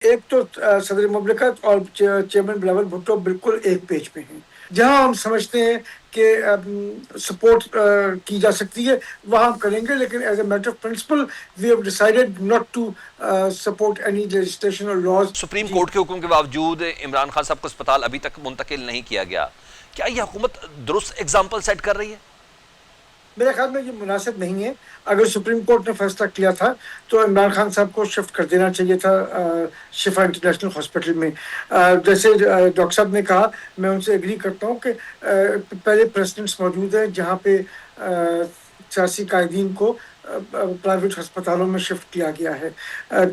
ایک تو صدر مملکت اور چیئرمین بلاول بھٹو بالکل ایک پیج پہ ہیں. جہاں ہم سمجھتے ہیں کہ سپورٹ کی جا سکتی ہے وہاں ہم کریں گے, لیکن as a matter of principle we have decided not to support any legislation اور لاز. سپریم جی کورٹ کے حکم کے باوجود عمران خان صاحب کو اسپتال ابھی تک منتقل نہیں کیا گیا. کیا یہ حکومت درست ایگزامپل سیٹ کر رہی ہے؟ میرے خیال میں یہ مناسب نہیں ہے. اگر سپریم کورٹ نے فیصلہ کیا تھا تو عمران خان صاحب کو شفٹ کر دینا چاہیے تھا شفا انٹرنیشنل ہاسپٹل میں. جیسے ڈاکٹر صاحب نے کہا, میں ان سے ایگری کرتا ہوں کہ پہلے پریسیڈنٹس موجود ہیں جہاں پہ سیاسی قائدین کو پرائیویٹ ہسپتالوں میں شفٹ کیا گیا ہے.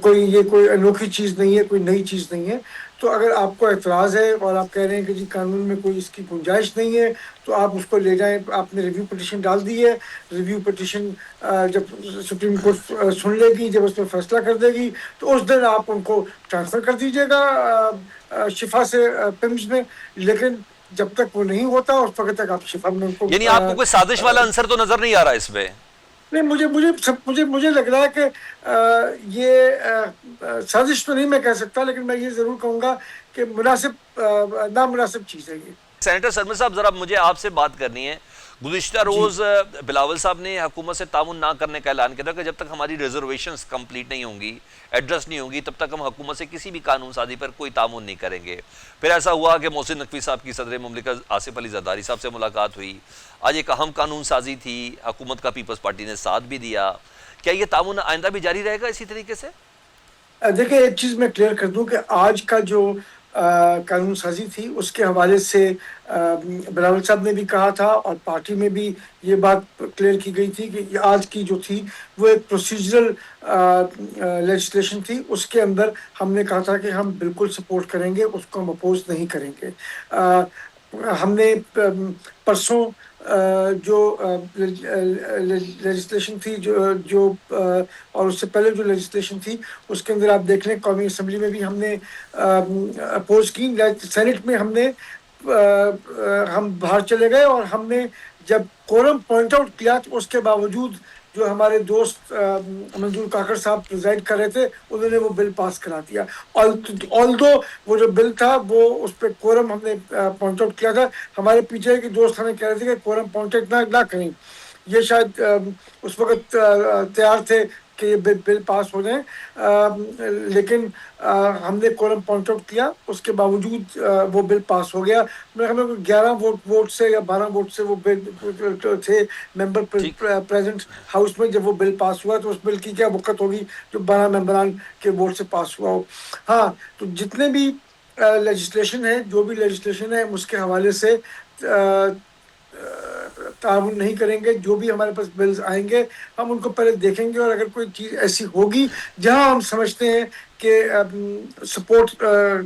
یہ کوئی انوکھی چیز نہیں ہے, کوئی نئی چیز نہیں ہے. تو اگر آپ کو اعتراض ہے اور آپ کہہ رہے ہیں کہ جی قانون میں کوئی اس کی گنجائش نہیں ہے تو آپ اس کو لے جائیں. آپ نے ریویو پٹیشن ڈال دی ہے, ریویو پٹیشن جب سپریم کورٹ سن لے گی, جب اس پہ فیصلہ کر دے گی تو اس دن آپ ان کو ٹرانسفر کر دیجیے گا شفا سے پیمز میں. لیکن جب تک وہ نہیں ہوتا اس وقت تک آپ شفا میں ان کو یعنی آپ کو کوئی سازش والا عنصر تو نظر نہیں آ رہا اس میں؟ نہیں. مجھے لگ رہا ہے کہ یہ سازش تو نہیں میں کہہ سکتا, لیکن میں یہ ضرور کہوں گا کہ مناسب نامناسب چیز ہے یہ. سینیٹر سرمد صاحب, ذرا مجھے آپ سے بات کرنی ہے. گزشتہ جی روز بلاول صاحب نے حکومت سے تعاون نہ کرنے کا اعلان کیا تھا کہ جب تک ہماری ریزرویشنز کمپلیٹ نہیں ہوں گی, ایڈریس نہیں ہوں گی, تب تک ہم حکومت سے کسی بھی قانون سازی پر کوئی تعاون نہیں کریں گے. پھر ایسا ہوا کہ محسن نقوی صاحب کی صدر مملکت آصف علی زرداری صاحب سے ملاقات ہوئی. آج ایک اہم قانون سازی تھی, حکومت کا پیپلز پارٹی نے ساتھ بھی دیا. کیا یہ تعاون آئندہ بھی جاری رہے گا اسی طریقے سے؟ دیکھیں, ایک چیز میں کلیئر کر دوں کہ آج کا جو قانون سازی تھی اس کے حوالے سے بلاول صاحب نے بھی کہا تھا اور پارٹی میں بھی یہ بات کلیئر کی گئی تھی کہ آج کی جو تھی وہ ایک پروسیجرل لیجسلیشن تھی. اس کے اندر ہم نے کہا تھا کہ ہم بالکل سپورٹ کریں گے, اس کو ہم اپوز نہیں کریں گے. ہم نے پرسوں جو لیجسلیشن تھی جو اور اس سے پہلے جو لیجسلیشن تھی اس کے اندر آپ دیکھ لیں قومی اسمبلی میں بھی ہم نے اپوز کی, سینٹ میں ہم باہر چلے گئے اور ہم نے جب کورم پوائنٹ آؤٹ کیا تو اس کے باوجود جو ہمارے دوست منظور کاکڑ صاحب پریزائڈ کر رہے تھے انہوں نے وہ بل پاس کرا دیا. آلدو وہ جو بل تھا وہ اس پہ کورم ہم نے پوائنٹ آؤٹ کیا تھا. ہمارے پیچھے کے دوست ہمیں کہہ رہے تھے کہ کورم پوائنٹ آؤٹ نہ کریں. یہ شاید اس وقت تیار تھے کہ یہ بل پاس ہو جائیں, لیکن ہم نے کورم پوائنٹ آؤٹ کیا, اس کے باوجود وہ بل پاس ہو گیا. ہمیں 11 ووٹ سے یا 12 ووٹ سے وہ بل تھے ممبر ٹھیک. پریزنٹ ہاؤس میں. جب وہ بل پاس ہوا تو اس بل کی کیا وقت ہوگی جو 12 ممبران کے ووٹ سے پاس ہوا ہو. ہاں, تو جتنے بھی لیجسلیشن ہے, جو بھی لیجسلیشن ہے, اس کے حوالے سے تعاون نہیں کریں گے. جو بھی ہمارے پاس بلز آئیں گے ہم ان کو پہلے دیکھیں گے, اور اگر کوئی چیز ایسی ہوگی جہاں ہم سمجھتے ہیں کہ سپورٹ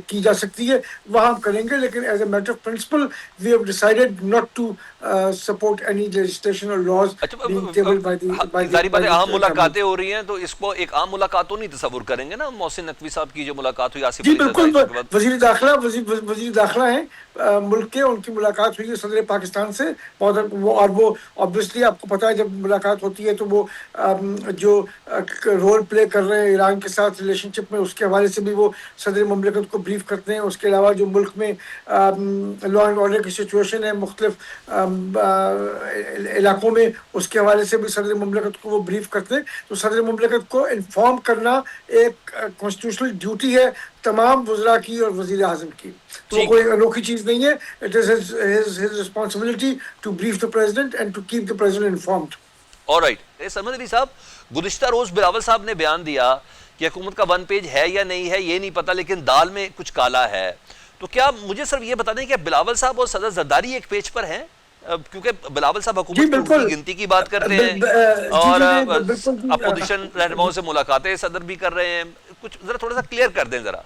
کی جا سکتی ہے وہاں ہم کریں گے. لیکن as a matter of principle we have decided not to support any legislation اور لاز بینگ ٹیبلڈ ظاہری بات ہے, بائی اہم دی ملاقاتیں گورنمنٹ. ہو رہی ہیں تو اس کو ایک عام ملاقات تو نہیں تصور کریں گے نا. محسن نقوی صاحب کی جو ملاقات ہوئی آصف جی علی بالکل, زرداری صاحب کے بعد, وزیر داخلہ ہیں ملک کے, ان کی ملاقات ہوئی ہے صدر پاکستان سے. اور وہ obviously آپ کو پتا ہے جب ملاقات ہوتی ہے تو وہ جو رول پلے کر رہے ہیں ایران کے ساتھ ریلیشن شپ میں اس کے حوالے سے بھی وہ صدر مملکت کو بریف کرتے ہیں. اس کے علاوہ جو ملک میں لا اینڈ آرڈر کی سچویشن ہے مختلف علاقوں میں, اس کے حوالے سے بھی صدر مملکت کو وہ بریف کرتے ہیں. تو صدر مملکت کو انفارم کرنا ایک کانسٹیٹیوشنل ڈیوٹی ہے تمام وزراء کی اور وزیر اعظم کی. تو وہ ٹھیک ہے. کوئی انوکھی چیز نہیں ہے. It is his responsibility to brief the president and to keep the president informed. Alright. Sarmad Ali sahib, گزشتہ روز بلاول صاحب نے بیان دیا کہ حکومت کا 1 پیج ہے یا نہیں ہے یہ نہیں پتا, لیکن دال میں کچھ کالا ہے. تو کیا مجھے صرف یہ بتا دیں کہ بلاول صاحب اور صدر زرداری ایک پیج پر ہیں؟ کیونکہ بلاول صاحب جی حکومت کی بالکل. اڑتی گنتی کی بات کرتے ہیں جی اور جی نہیں بالکل اپوزیشن رہنماؤں سے ملاقاتیں صدر بھی کر رہے ہیں. کچھ ذرا تھوڑا سا کلیئر کر دیں ذرا.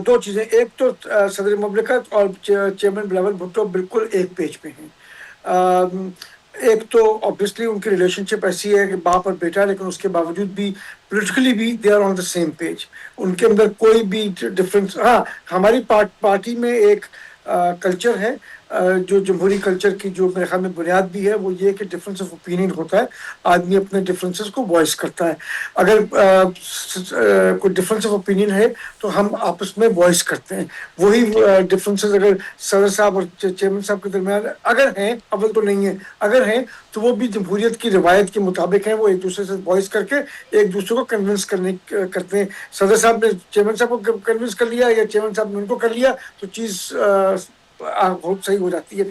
دو چیزیں. ایک تو صدر مملکت اور چیئرمین بلاول بھٹو بالکل ایک پیج پہ ہیں. ایک تو obviously ان کی ریلیشن شپ ایسی ہے کہ باپ اور بیٹا, لیکن اس کے باوجود بھی پولیٹیکلی بھی they are on the same page. ان کے اندر کوئی بھی ڈفرینس, ہاں ہماری پارٹی میں ایک کلچر ہے جو جمہوری کلچر کی جو میرے خیال میں بنیاد بھی ہے وہ یہ کہ ڈفرینس آف اوپینین ہوتا ہے, آدمی اپنے ڈفرینسز کو وائس کرتا ہے. اگر کوئی ڈفرینس آف اوپینین ہے تو ہم آپس میں وائس کرتے ہیں. وہی ڈفرینسز اگر صدر صاحب اور چیئرمین صاحب کے درمیان اگر ہیں, اول تو نہیں ہے, اگر ہیں تو وہ بھی جمہوریت کی روایت کے مطابق ہیں, وہ ایک دوسرے سے وائس کر کے ایک دوسرے کو کنونس کرتے ہیں. صدر صاحب نے چیئرمین صاحب کو کنونس کر لیا یا چیئرمین صاحب نے ان کو کر لیا تو چیز بہت صحیح ہو جاتی ہے.